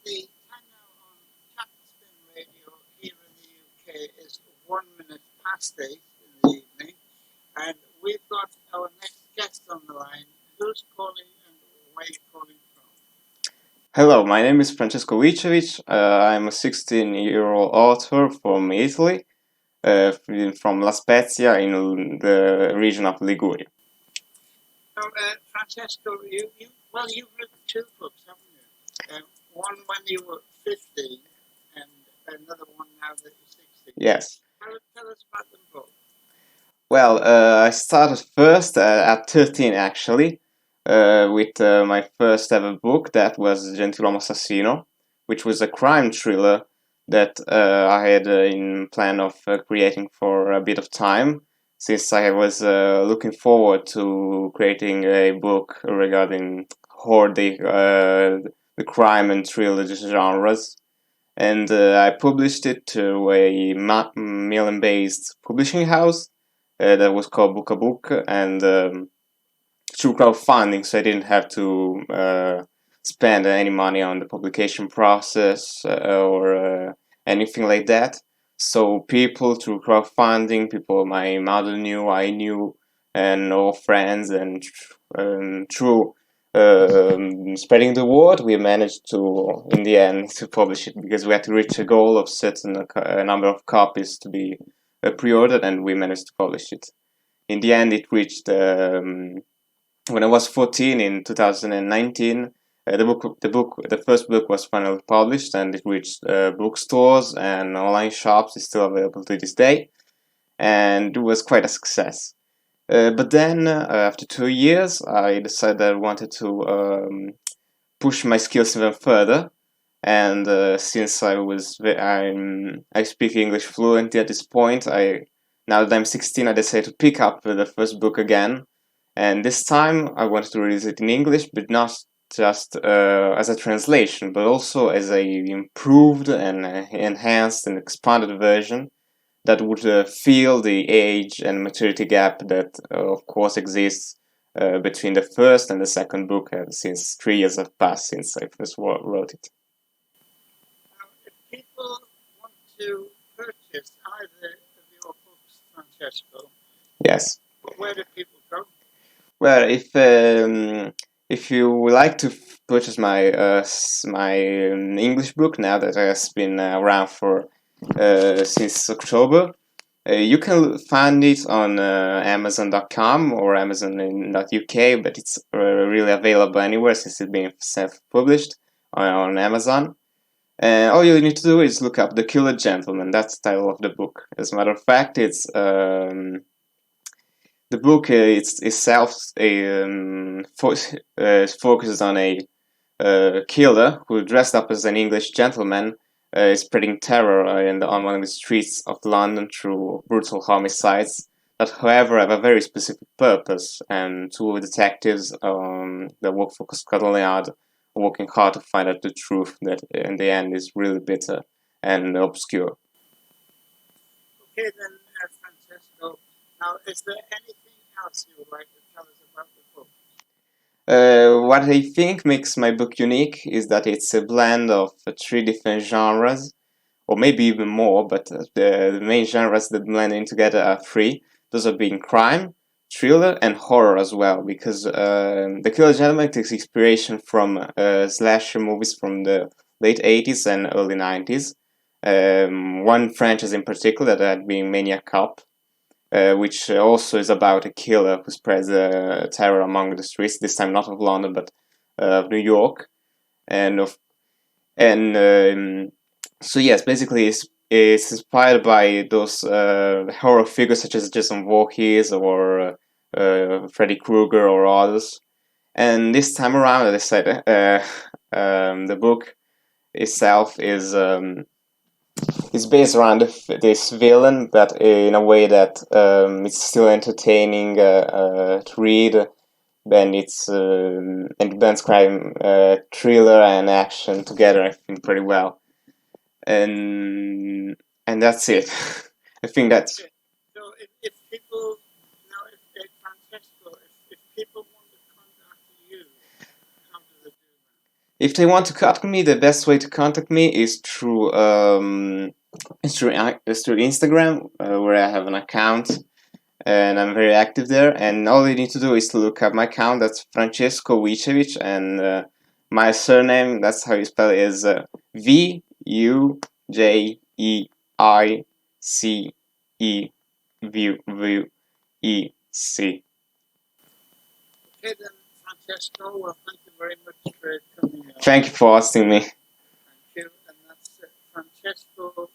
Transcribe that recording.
The time now on Captain Radio here in the UK is 1 minute past 8 in the evening, and we've got our next guest on the line. Who's calling and where are you calling from? Hello, my name is Francesco Vujicevic. I'm a 16-year-old author from Italy, from La Spezia in the region of Liguria. So, Francesco, you've written two books, haven't you? One when you were 15 and another one now that you're 16. Yes. Tell us about them both. Well, I started first at 13 actually, with my first ever book that was Gentiluomo Assassino, which was a crime thriller that I had in plan of creating for a bit of time, since I was looking forward to creating a book regarding the crime and thriller genres. And I published it to a Milan-based publishing house that was called Book a Book, and through crowdfunding, so I didn't have to spend any money on the publication process or anything like that. So people through crowdfunding, people my mother knew, I knew, and all friends, and through spreading the word, we managed to, in the end, to publish it because we had to reach a goal of certain number of copies to be pre-ordered, and we managed to publish it. In the end, it reached when I was 14 in 2019. The first book was finally published, and it reached bookstores and online shops. It's still available to this day, and it was quite a success. But then, after 2 years, I decided I wanted to push my skills even further. And since I speak English fluently at this point, now that I'm 16, I decided to pick up the first book again. And this time, I wanted to release it in English, but not just as a translation, but also as a improved and enhanced and expanded version that would fill the age and maturity gap that, of course, exists between the first and the second book, since 3 years have passed since I first wrote it. Now, if people want to purchase either of your books, Francesco, Yes. where do people go? Well, if you would like to purchase my English book now that has been around for since October, you can find it on Amazon.com or Amazon.uk, but it's really available anywhere since it's been self-published on Amazon. And all you need to do is look up The Killer Gentleman. That's the title of the book. As a matter of fact, it's the book itself focuses on a killer who, dressed up as an English gentleman, is spreading terror on one of the streets of London through brutal homicides that, however, have a very specific purpose. And two detectives that work for Scotland Yard are working hard to find out the truth that, in the end, is really bitter and obscure. Okay, then, Francesco. Now, is there anything else you would like to tell us about the book? What I think makes my book unique is that it's a blend of three different genres, or maybe even more, but the main genres that blend in together are three. Those are being crime, thriller, and horror as well, because The Killer Gentleman takes inspiration from slasher movies from the late 80s and early 90s. One franchise in particular that had been Maniac Cop, which also is about a killer who spreads terror among the streets. This time, not of London, but of New York, and of and so yes, basically, it's inspired by those horror figures such as Jason Voorhees or Freddy Krueger or others. And this time around, I decided the book itself is based around this villain, but in a way that it's still entertaining to read. Then and blends crime, thriller, and action together. I think pretty well, and that's it. I think that's. Okay. So, if people, now, if Francesco, if people want to contact you, how do they do that? if they want to contact me, the best way to contact me is through Instagram, where I have an account and I'm very active there. And all you need to do is to look up my account. That's Francesco Vujicevic, and my surname, that's how you spell it, is Vujeice. Okay then, Francesco, well, thank you very much for coming on. Thank you for asking me. Thank you. And that's Francesco